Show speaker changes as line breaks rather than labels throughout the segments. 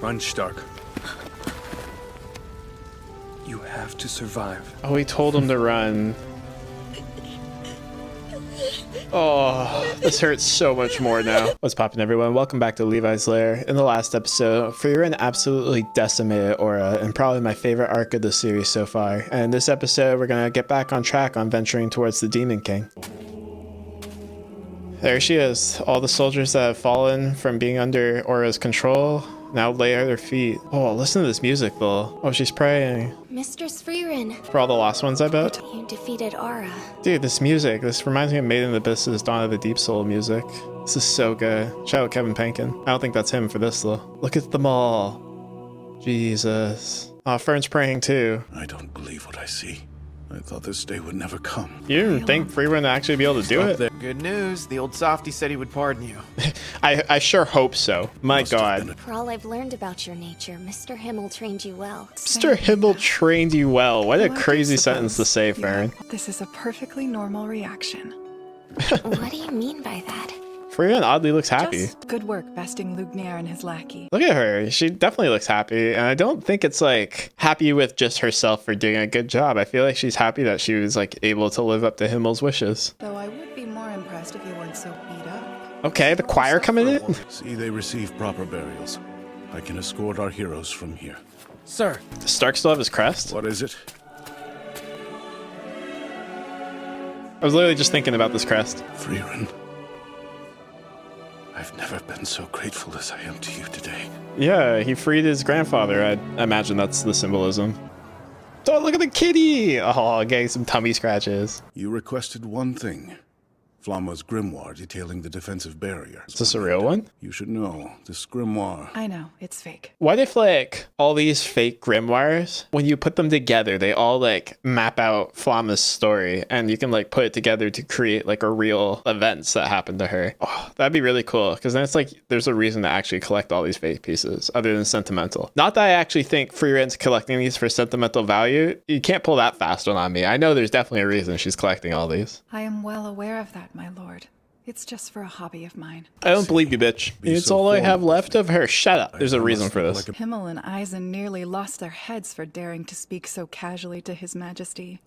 Run, Stark. You have to survive.
Oh, he told him to run. Oh, this hurts so much more now. What's poppin', everyone? Welcome back to Levi's Lair. In the last episode, Frieren absolutely decimated Aura, and probably my favorite arc of the series so far. And in this episode, we're gonna get back on track on venturing towards the Demon King. There she is. All the soldiers that have fallen from being under Aura's control now lay at her feet. Oh, listen to this music, though. Oh, she's praying.
Mistress Frieren,
For all the lost ones, I bet.
you defeated Aura.
Dude, this music, this reminds me of Made in the Abyss's Dawn of the Deep Soul music. This is so good. Shout out Kevin Penkin. I don't think that's him for this, though. Look at them all. Jesus. Oh, Fern's praying, too.
I don't believe what I see. I thought this day would never come.
You didn't think Frieren would actually be able to do it?
Good news. The old softy said he would pardon you.
I sure hope so. My God.
For all I've learned about your nature, Mr. Himmel trained you well.
Mr. Himmel trained you well. What a
Well, I
crazy
do
sentence to
suppose.
say, Fern.
Yeah, this is a perfectly normal reaction.
What do you mean by that?
Frieren oddly looks happy.
Just good work besting Lugnier and his lackey.
Look at her. She definitely looks happy. And I don't think it's like happy with just herself for doing a good job. I feel like she's happy that she was like able to live up to Himmel's wishes.
Though I would be more impressed if you weren't so beat up.
Okay, the choir coming in?
See, they receive proper burials. I can escort our heroes from here.
Sir,
Does Stark still have his crest?
What is it?
I was literally just thinking about this crest.
Frieren. I've never been so grateful as I am to you today.
Yeah, he freed his grandfather. I imagine that's the symbolism. Oh, look at the kitty! Oh, getting some tummy scratches.
You requested one thing. Flamma's grimoire detailing the defensive barrier.
Is this a real one?
You should know, this grimoire.
I know, it's fake.
What if, like, all these fake grimoires, when you put them together, they all, like, map out Flamma's story, and you can, like, put it together to create, like, a real events that happened to her. Oh, that'd be really cool, because then it's like, there's a reason to actually collect all these fake pieces, other than sentimental. Not that I actually think Frieren's collecting these for sentimental value. You can't pull that fast one on me. I know there's definitely a reason she's collecting all these.
I am well aware of that, my lord. It's just for a hobby of mine.
I don't believe you, bitch.
Be
It's
so
all I have
formal.
left of her. Shut up. There's a reason for this.
Like
Himmel and Eisen nearly lost their heads for daring to speak so casually to his majesty.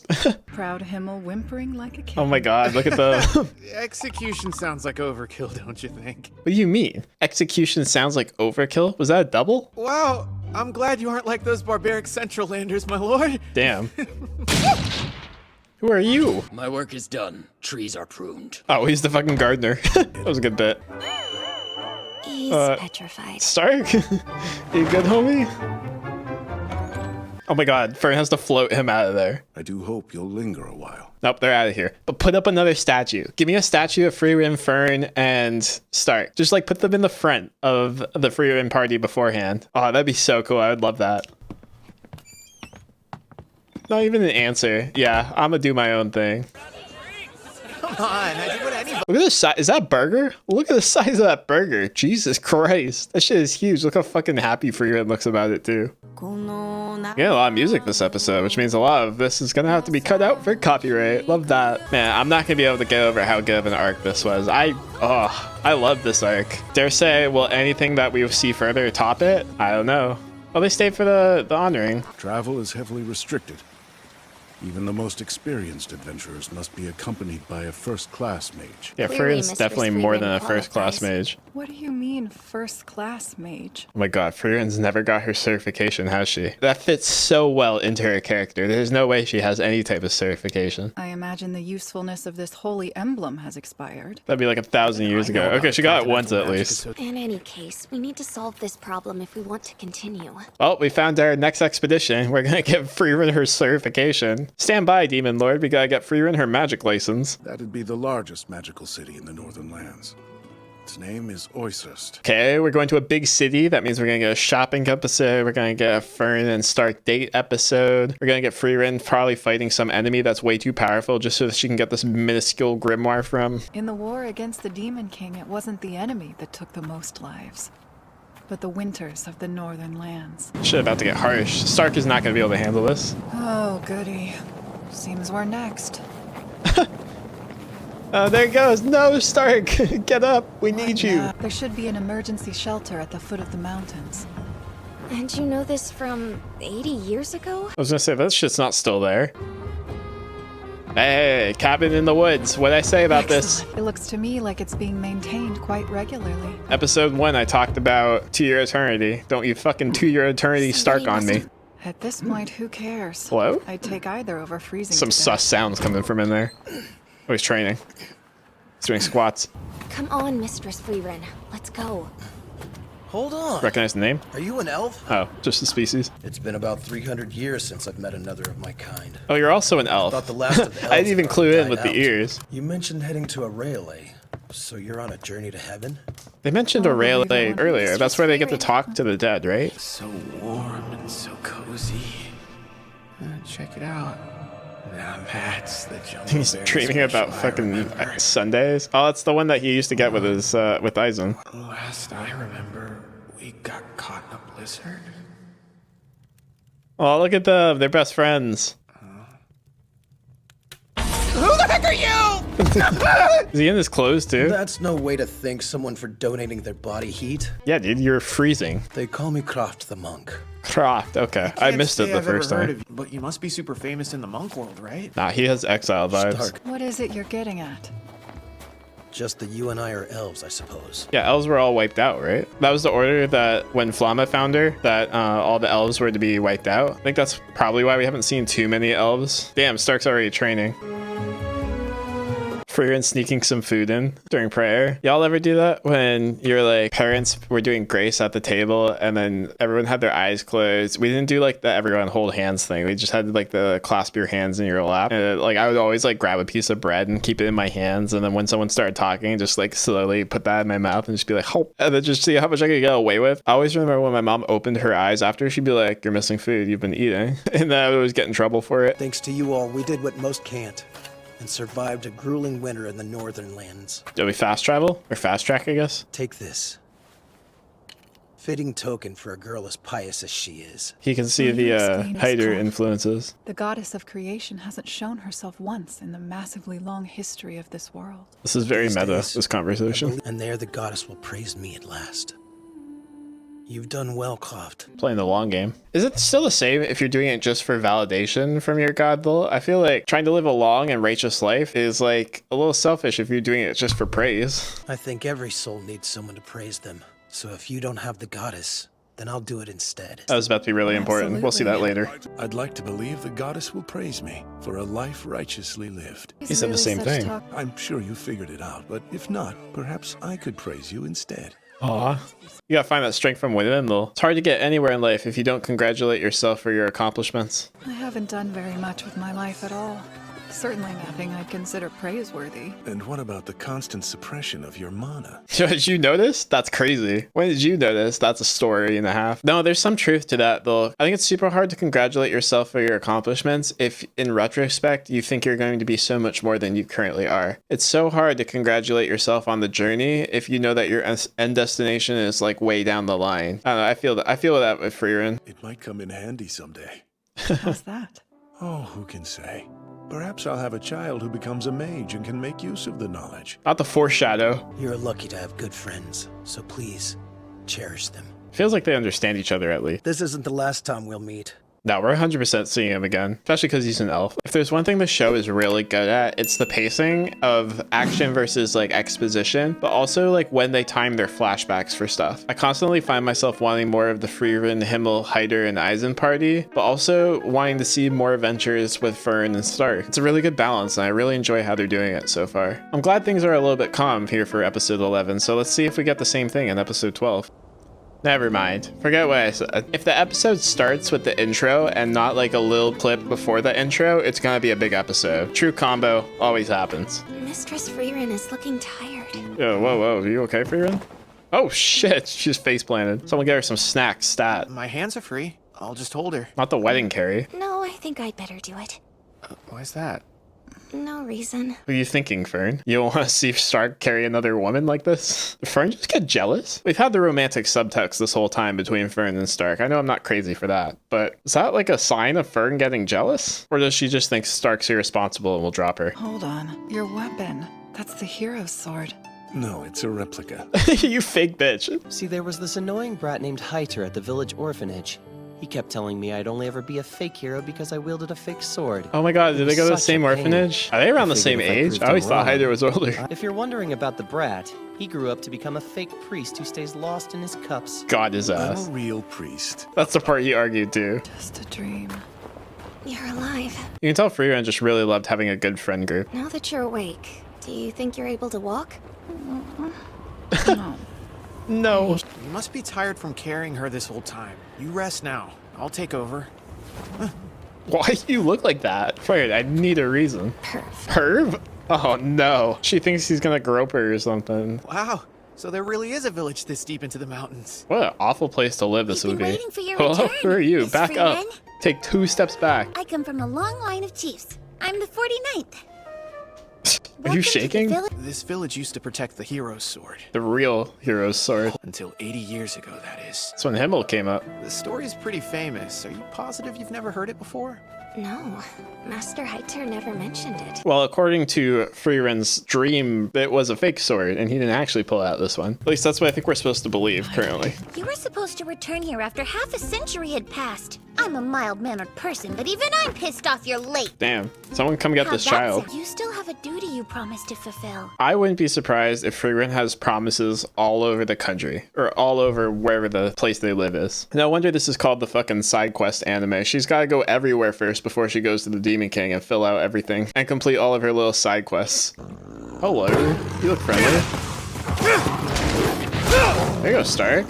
Proud Himmel whimpering like a kid.
Oh my God, look at the...
execution sounds like overkill, don't you think?
What do you mean? Execution sounds like overkill? Was that a double?
Wow, I'm glad you aren't like those barbaric Central Landers, my lord.
Damn. Who are you?
My work is done. Trees are pruned.
Oh, he's the fucking gardener. That was a good bit.
He's petrified.
Stark? You good, homie? Oh my God, Fern has to float him out of there.
I do hope you'll linger a while.
Nope, they're out of here. But put up another statue. Give me a statue of Frieren, Fern, and Stark. Just like put them in the front of the Frieren party beforehand. Oh, that'd be so cool. I would love that. Not even an answer. Yeah, I'm gonna do my own thing.
Come on, I do what anybody.
Look at the size. Is that a burger? Look at the size of that burger. Jesus Christ. That shit is huge. Look how fucking happy Frieren looks about it, too. Yeah, a lot of music this episode, which means a lot of this is gonna have to be cut out for copyright. Love that. Man, I'm not gonna be able to get over how good of an arc this was. I love this arc. Dare say, will anything that we see further top it? I don't know. Well, they stayed for the honoring.
Travel is heavily restricted. Even the most experienced adventurers must be accompanied by a first-class mage.
Yeah,
Clearly,
Frieren's
Mistress
definitely more
Frieren
than a first-class
qualifies.
mage.
What do you mean, first-class mage?
Oh my God, Frieren's never got her certification, has she? That fits so well into her character. There's no way she has any type of certification.
I imagine the usefulness of this holy emblem has expired.
That'd be like 1,000 years ago. Okay, she got it once at least.
In any case, we need to solve this problem if we want to continue.
Well, we found our next expedition. We're gonna give Frieren her certification. Stand by, Demon Lord. We gotta get Frieren her magic license.
That'd be the largest magical city in the Northern Lands. Its name is Oysust.
Okay, we're going to a big city. That means we're gonna get a shopping episode. We're gonna get a Fern and Stark date episode. We're gonna get Frieren probably fighting some enemy that's way too powerful just so that she can get this minuscule grimoire from.
In the war against the Demon King, it wasn't the enemy that took the most lives, but the winters of the Northern Lands.
Shit, about to get harsh. Stark is not gonna be able to handle this.
Oh, goody. Seems we're next.
There it goes. No, Stark, get up. We need you.
There should be an emergency shelter at the foot of the mountains.
And you know this from 80 years ago?
I was gonna say, that shit's not still there. Hey, cabin in the woods. What'd I say about this?
Excellent. It looks to me like it's being maintained quite regularly.
Episode 1, I talked about 2-year eternity. Don't you fucking 2-year eternity Stark on me.
At this point, who cares?
Hello?
I'd take either over freezing
Some
to
sus
death.
sounds coming from in there. Oh, he's training. He's doing squats.
Come on, Mistress Frieren. Let's go.
Hold on.
Recognize the name?
Are you an elf?
Oh, just the species.
It's been about 300 years since I've met another of my kind.
Oh, you're also an elf.
Thought the last of the elves
I didn't even
had
clue in
died
with the
out.
ears.
You mentioned heading to a railway, so you're on a journey to heaven?
They mentioned a
Oh,
railway
really?
earlier. That's where they get to talk to the dead, right?
So warm and so cozy. Check it out. Now that's the jungle.
He's
bear
dreaming about
special I
fucking
remember.
Sundays. Oh, that's the one that he used to get with his with Eisen.
Last I remember, we got caught in a blizzard.
Oh, look at them. They're best friends.
Who the heck are you?
Is he in his clothes too?
That's no way to thank someone for donating their body heat.
Yeah, dude, you're freezing.
They call me Croft the Monk.
Croft, okay. I
Can't
missed it
say
the
I've ever
first
heard
time.
of you, but you must be super famous in the monk world, right?
Nah, he has exile vibes.
Stark,
What is it you're getting at?
just that you and I are elves, I suppose.
Yeah, elves were all wiped out, right? That was the order that when Flamma found her, that all the elves were to be wiped out. I think that's probably why we haven't seen too many elves. Damn, Stark's already training. Frieren sneaking some food in during prayer. Y'all ever do that when your like parents were doing grace at the table and then everyone had their eyes closed? We didn't do like the everyone hold hands thing. We just had like the clasp your hands in your lap. And, like I would always like grab a piece of bread and keep it in my hands, and then when someone started talking, just like slowly put that in my mouth and just be like, "Hope," and then just see how much I could get away with. I always remember when my mom opened her eyes after, she'd be like, "You're missing food. You've been eating," and then I would always get in trouble for it.
Thanks to you all, we did what most can't, and survived a grueling winter in the northern lands.
Do we fast travel or fast track? I guess
Take this. Fitting token for a girl as pious as she is.
he can see
Will
the
you explain
Hyder
this, Tom?
influences.
The goddess of creation hasn't shown herself once in the massively long history of this world.
This is very
These
meta.
days,
This conversation.
And there the goddess will praise me at last. You've done well, Croft.
Playing the long game. Is it still the same if you're doing it just for validation from your god, though? I feel like trying to live a long and righteous life is like a little selfish if you're doing it just for praise.
I think every soul needs someone to praise them. So if you don't have the goddess, then I'll do it instead.
That was about to be really important. We'll see that later.
I'd like to believe the goddess will praise me for a life righteously lived.
He said the same
such
thing.
talk-
I'm sure you figured it out, but if not, perhaps I could praise you instead.
Aw. You gotta find that strength from within, though. It's hard to get anywhere in life if you don't congratulate yourself for your accomplishments.
I haven't done very much with my life at all. Certainly nothing I'd consider praiseworthy.
And what about the constant suppression of your mana?
Did you notice? That's crazy. When did you notice? That's a story and a half. No, there's some truth to that, though. I think it's super hard to congratulate yourself for your accomplishments if, in retrospect, you think you're going to be so much more than you currently are. It's so hard to congratulate yourself on the journey if you know that your end destination is like way down the line. I don't know. I feel that with Frieren.
It might come in handy someday.
How's that?
Oh, who can say? Perhaps I'll have a child who becomes a mage and can make use of the knowledge.
Not the foreshadow.
You're lucky to have good friends, so please, cherish them.
Feels like they understand each other at least.
This isn't the last time we'll meet.
No, we're 100% seeing him again, especially because he's an elf. If there's one thing the show is really good at, it's the pacing of action versus like exposition, but also like when they time their flashbacks for stuff. I constantly find myself wanting more of the Frieren, Himmel, Hyder, and Eisen party, but also wanting to see more adventures with Fern and Stark. It's a really good balance, and I really enjoy how they're doing it so far. I'm glad things are a little bit calm here for episode 11, so let's see if we get the same thing in episode 12. Never mind. Forget what I said. If the episode starts with the intro and not like a little clip before the intro, it's gonna be a big episode. True combo always happens.
Mistress Frieren is looking tired.
Yo, whoa, are you okay, Frieren? Oh shit, she's face planted. Someone get her some snacks, stat.
My hands are free. I'll just hold her.
Not the wedding carry.
No, I think I'd better do it.
Why's that?
No reason.
What are you thinking, Fern? You don't want to see Stark carry another woman like this? Did Fern just get jealous? We've had the romantic subtext this whole time between Fern and Stark. I know I'm not crazy for that, but is that like a sign of Fern getting jealous? Or does she just think Stark's irresponsible and will drop her?
Hold on. Your weapon. That's the hero's sword.
No, it's a replica.
You fake bitch.
See, there was this annoying brat named Heiter at the village orphanage. He kept telling me I'd only ever be a fake hero because I wielded a fake sword.
Oh my god, did they go to the
Such a
same
pain.
orphanage? Are they around the
I
same
figured if I
age?
proved
I always
him
thought
wrong-
Hyder was older.
If you're wondering about the brat, he grew up to become a fake priest who stays lost in his cups.
God his
I'm
ass.
a real priest.
That's the part he argued too.
Just a dream.
You're alive.
You can tell Frieren just really loved having a good friend group.
Now that you're awake, do you think you're able to walk?
No.
No.
You must be tired from carrying her this whole time. You rest now. I'll take over.
Why do you look like that? Frieren, I need a reason.
Perf.
Perv? Oh no. She thinks he's gonna grope her or something.
Wow. So there really is a village this deep into the mountains.
What an awful place to live this
We've
would
been
be.
waiting for your
Hello?
return,
Who are you?
Miss
Back up.
Frieren.
Take 2 steps back.
I come from a long line of chiefs. I'm the 49th.
Are you shaking?
This village used to protect the hero's sword.
The real hero's sword.
Until 80 years ago, that is.
That's when Himmel came up.
The story's pretty famous. Are you positive you've never heard it before?
No, Master Heiter never mentioned it.
Well, according to Frieren's dream, it was a fake sword, and he didn't actually pull out this one. At least that's what I think we're supposed to believe currently.
You were supposed to return here after half a century had passed. I'm a mild-mannered person, but even I'm pissed off you're late.
Damn, someone come get
How'd
this
that
child.
sound? You still have a duty you promised to fulfill.
I wouldn't be surprised if Frieren has promises all over the country, or all over wherever the place they live is. No wonder this is called the fucking side quest anime. She's gotta go everywhere first before she goes to the Demon King and fill out everything, and complete all of her little side quests. Hello, you look friendly. There you go, Stark.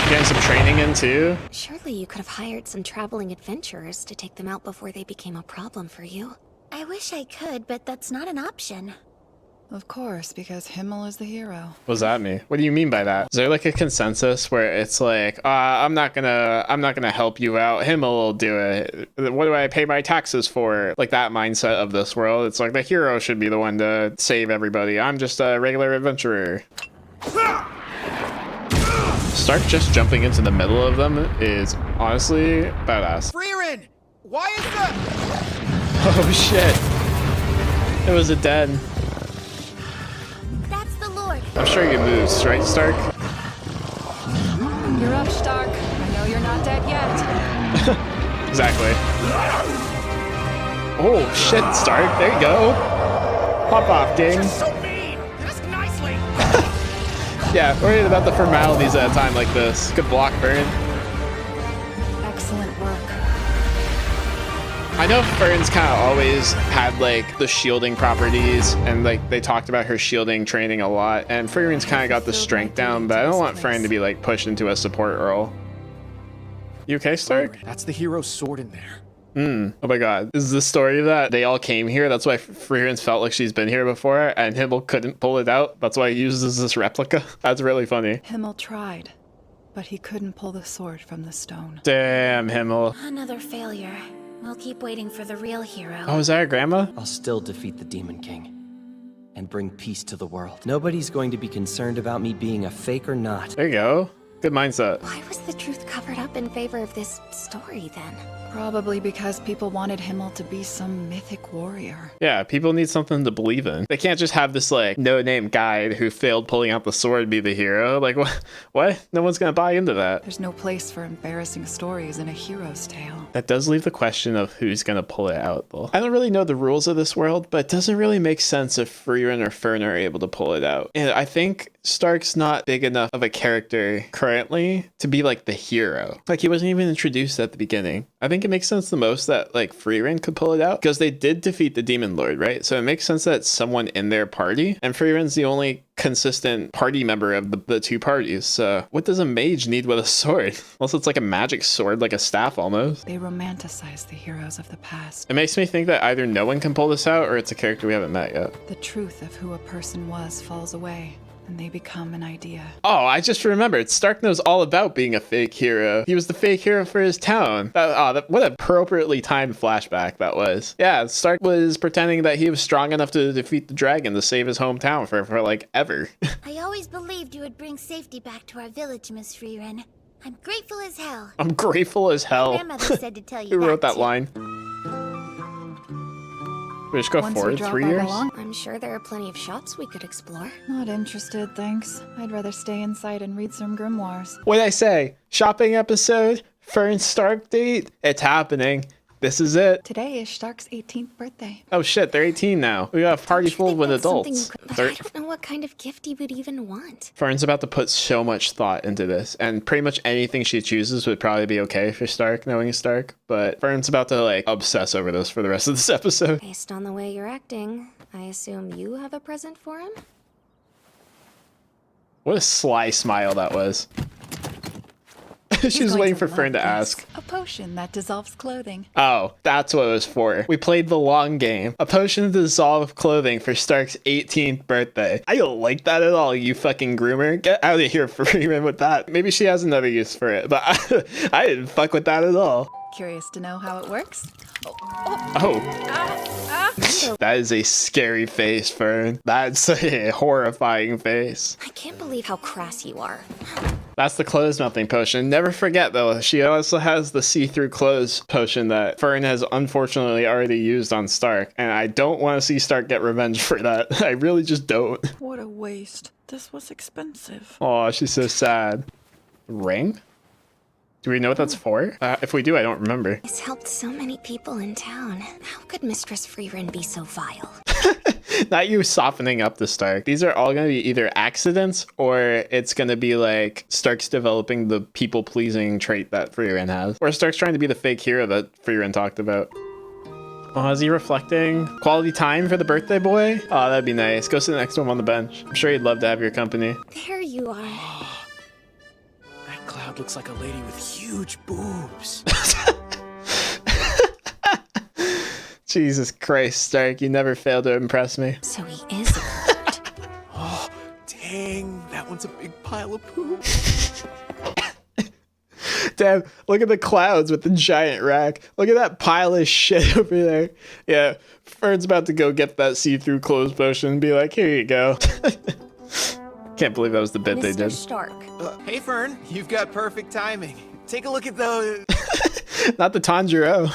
Getting some training in too.
Surely you could have hired some traveling adventurers to take them out before they became a problem for you.
I wish I could, but that's not an option.
Of course, because Himmel is the hero.
What does that mean? What do you mean by that? Is there like a consensus where it's like, I'm not gonna help you out. Himmel will do it. What do I pay my taxes for? Like that mindset of this world. It's like the hero should be the one to save everybody. I'm just a regular adventurer. Stark just jumping into the middle of them is honestly badass.
Frieren! Why is that?
Oh shit. It was a den.
That's the Lord.
I'm sure you moves, right, Stark?
You're up, Stark. I know you're not dead yet.
Exactly. Oh shit, Stark. There you go. Pop off, King.
So mean! Ask nicely!
Yeah, worried about the formalities at a time like this. Good block, Fern.
Excellent work.
I know Fern's kind of always had like the shielding properties, and like they talked about her shielding training a lot, and Frieren's kind of got the strength down, but I don't want Fern to be like pushed into a support role. You okay, Stark?
That's the hero's sword in there.
Oh my god. Is the story that they all came here? That's why Frieren's felt like she's been here before, and Himmel couldn't pull it out? That's why he uses this replica? That's really funny.
Himmel tried, but he couldn't pull the sword from the stone.
Damn, Himmel.
Another failure. We'll keep waiting for the real hero.
Oh, is that her grandma?
I'll still defeat the Demon King and bring peace to the world. Nobody's going to be concerned about me being a fake or not.
There you go. Good mindset.
Why was the truth covered up in favor of this story then?
Probably because people wanted Himmel to be some mythic warrior.
Yeah, people need something to believe in. They can't just have this like no-name guide who failed pulling out the sword be the hero. Like what? No one's gonna buy into that.
There's no place for embarrassing stories in a hero's tale.
That does leave the question of who's gonna pull it out though. I don't really know the rules of this world, but it doesn't really make sense if Frieren or Fern are able to pull it out. And I think Stark's not big enough of a character currently to be like the hero. Like he wasn't even introduced at the beginning. I think it makes sense the most that like Frieren could pull it out because they did defeat the Demon Lord, right? So it makes sense that it's someone in their party, and Frieren's the only consistent party member of the two parties. So what does a mage need with a sword? Unless it's like a magic sword, like a staff almost.
They romanticize the heroes of the past.
It makes me think that either no one can pull this out or it's a character we haven't met yet.
The truth of who a person was falls away, and they become an idea.
Oh, I just remembered. Stark knows all about being a fake hero. He was the fake hero for his town. What an appropriately timed flashback that was. Yeah, Stark was pretending that he was strong enough to defeat the dragon to save his hometown for like ever.
I always believed you would bring safety back to our village, Miss Frieren. I'm grateful as hell.
I'm grateful as hell.
Grandmother said to tell you
Who wrote that
too.
line? We just go
Once we
forward
drop
3
our
years?
belong-
I'm sure there are plenty of shots we could explore.
Not interested, thanks. I'd rather stay inside and read some grimoires.
What'd I say? Shopping episode? Fern Stark date? It's happening. This is it.
Today is Stark's 18th birthday.
Oh shit, they're 18 now. We got a party full with adults.
But I don't know what kind of gift he would even want.
Fern's about to put so much thought into this, and pretty much anything she chooses would probably be okay for Stark, knowing Stark, but Fern's about to, like, obsess over this for the rest of this episode.
Based on the way you're acting, I assume you have a present for him?
What a sly smile that was. She
He's
was
going
waiting
to
for
love
Fern to
this.
ask.
A potion that dissolves clothing.
Oh, that's what it was for. We played the long game. A potion to dissolve clothing for Stark's 18th birthday. I don't like that at all, you fucking groomer. Get out of here, Frieren, with that. Maybe she has another use for it, but I didn't fuck with that at all.
Curious to know how it works?
Oh. That is a scary face, Fern. That's a horrifying face.
I can't believe how crass you are.
That's the clothes melting potion. Never forget, though, she also has the see-through clothes potion that Fern has unfortunately already used on Stark, and I don't want to see Stark get revenge for that. I really just don't.
What a waste. This was expensive.
Oh, she's so sad. Ring? Do we know what that's for? If we do, I don't remember.
He's helped so many people in town. How could Mistress Frieren be so vile?
Not you softening up the Stark. These are all going to be either accidents or it's going to be like Stark's developing the people-pleasing trait that Frieren has. Or Stark's trying to be the fake hero that Frieren talked about. Oh, is he reflecting quality time for the birthday boy? Oh, that'd be nice. Go sit next to him on the bench. I'm sure he'd love to have your company.
There you are.
That cloud looks like a lady with huge boobs.
Jesus Christ, Stark, you never fail to impress me.
So he is a bird.
Oh, dang, that one's a big pile of poop.
Damn, look at the clouds with the giant rack. Look at that pile of shit over there. Yeah, Fern's about to go get that see-through clothes potion and be like, here you go. Can't believe that was the bit they
Mr.
did.
Stark.
Hey, Fern, you've got perfect timing. Take a look at those.
Not the Tanjiro.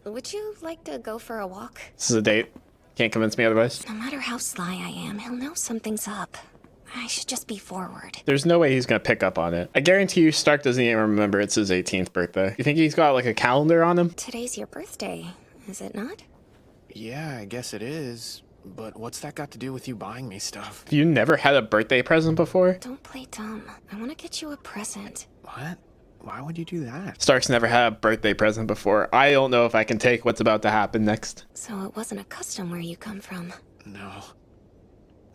Would you like to go for a walk?
This is a date. Can't convince me otherwise.
No matter how sly I am, he'll know something's up. I should just be forward.
There's no way he's gonna pick up on it. I guarantee you Stark doesn't even remember it's his 18th birthday. You think he's got like a calendar on him?
Today's your birthday, is it not?
Yeah, I guess it is. But what's that got to do with you buying me stuff?
Have you never had a birthday present before?
Don't play dumb. I want to get you a present.
What? Why would you do that?
Stark's never had a birthday present before. I don't know if I can take what's about to happen next.
So it wasn't a custom where you come from.
No.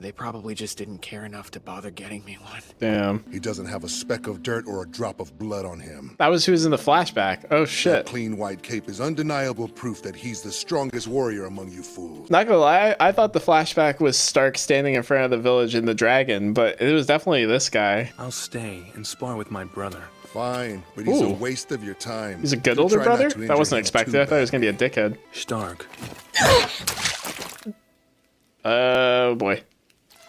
They probably just didn't care enough to bother getting me one.
Damn.
He doesn't have a speck of dirt or a drop of blood on him.
That was who was in the flashback. Oh
That
shit.
clean white cape is undeniable proof that he's the strongest warrior among you fools.
Not gonna lie, I thought the flashback was Stark standing in front of the village in the dragon, but it was definitely this guy.
I'll stay and spar with my brother.
Fine, but he's a
Ooh.
waste of your time.
He's a good
You
older
try not
brother?
to
That
injure
wasn't
him
expected.
too
I thought he was gonna be a
badly.
dickhead.
Stark.
Oh boy.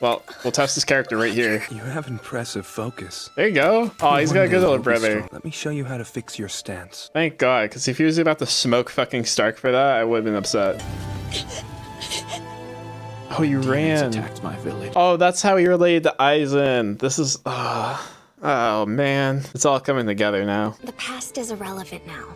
Well, we'll test this character right here.
You have impressive focus.
There you go. Oh, he's got a good
One day
older
you'll be
brother.
strong. Let me show you how to fix your stance.
Thank God, because if he was about to smoke fucking Stark for that, I would have been upset. Oh, you ran.
Attacked my village.
Oh, that's how he related to Aizen. This is... oh, man. It's all coming together now.
The past is irrelevant now.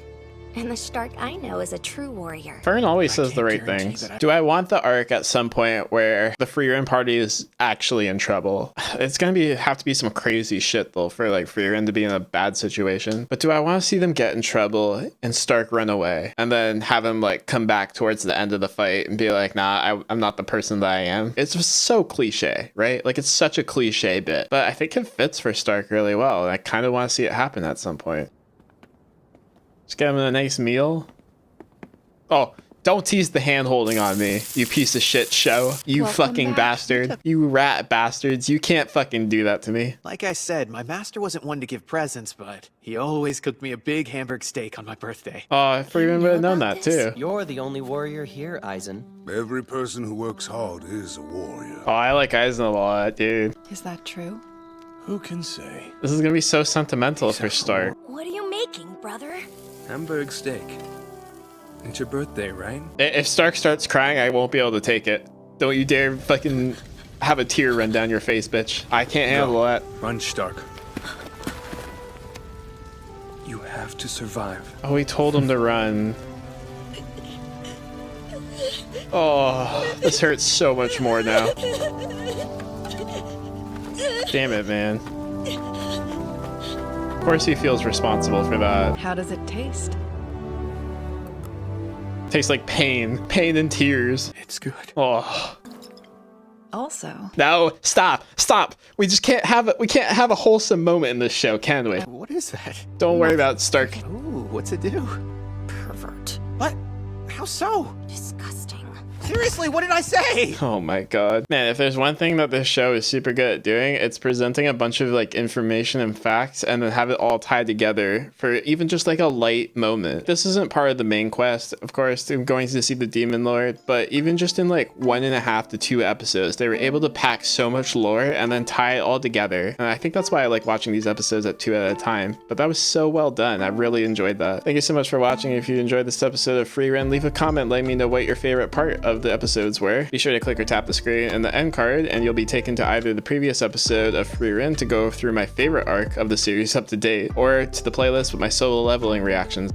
And the Stark I know is a true warrior.
Fern always says the
can't
right
guarantee
things.
that I-
Do I want the arc at some point where the Frieren party is actually in trouble? It's gonna have to be some crazy shit though for like Frieren to be in a bad situation. But do I want to see them get in trouble and Stark run away and then have him like come back towards the end of the fight and be like, nah, I'm not the person that I am? It's just so cliche, right? Like it's such a cliche bit, but I think it fits for Stark really well. And I kind of want to see it happen at some point. Just get him a nice meal. Oh, don't tease the hand holding on me, you piece of shit show. You
Welcome
fucking
back.
bastard. You rat bastards. You can't fucking do that to me.
Like I said, my master wasn't one to give presents, but he always cooked me a big Hamburg steak on my birthday.
Oh, if Frieren would have known
about
that
this?
too.
You're the only warrior here, Aizen.
Every person who works hard is a warrior.
Oh, I like Aizen a lot, dude.
Is that true?
Who can say?
This is gonna be so sentimental for Stark.
What are you making, brother?
Hamburg steak. It's your birthday, right?
If Stark starts crying, I won't be able to take it. Don't you dare fucking have a tear run down your face, bitch. I can't handle that.
Run, Stark. You have to survive.
Oh, he told him to run. Oh, this hurts so much more now. Damn it, man. Of course he feels responsible for that.
How does it taste?
Tastes like pain. Pain and tears.
It's good.
Oh.
Also,
No, stop. We just can't have it. We can't have a wholesome moment in this show, can we?
What is that?
Don't worry about Stark.
Ooh, what's it do?
Pervert.
What? How so?
Disgusting.
Seriously, what did I say?
Oh my god. Man, if there's one thing that this show is super good at doing, it's presenting a bunch of like information and facts and then have it all tied together for even just like a light moment. This isn't part of the main quest, of course, I'm going to see the Demon Lord, but even just in like 1.5 to 2 episodes, they were able to pack so much lore and then tie it all together. And I think that's why I like watching these episodes at 2 at a time. But that was so well done. I really enjoyed that. Thank you so much for watching. If you enjoyed this episode of Frieren, leave a comment letting me know what your favorite part of the episodes were. Be sure to click or tap the screen and the end card and you'll be taken to either the previous episode of Frieren to go through my favorite arc of the series up to date, or to the playlist with my solo leveling reactions.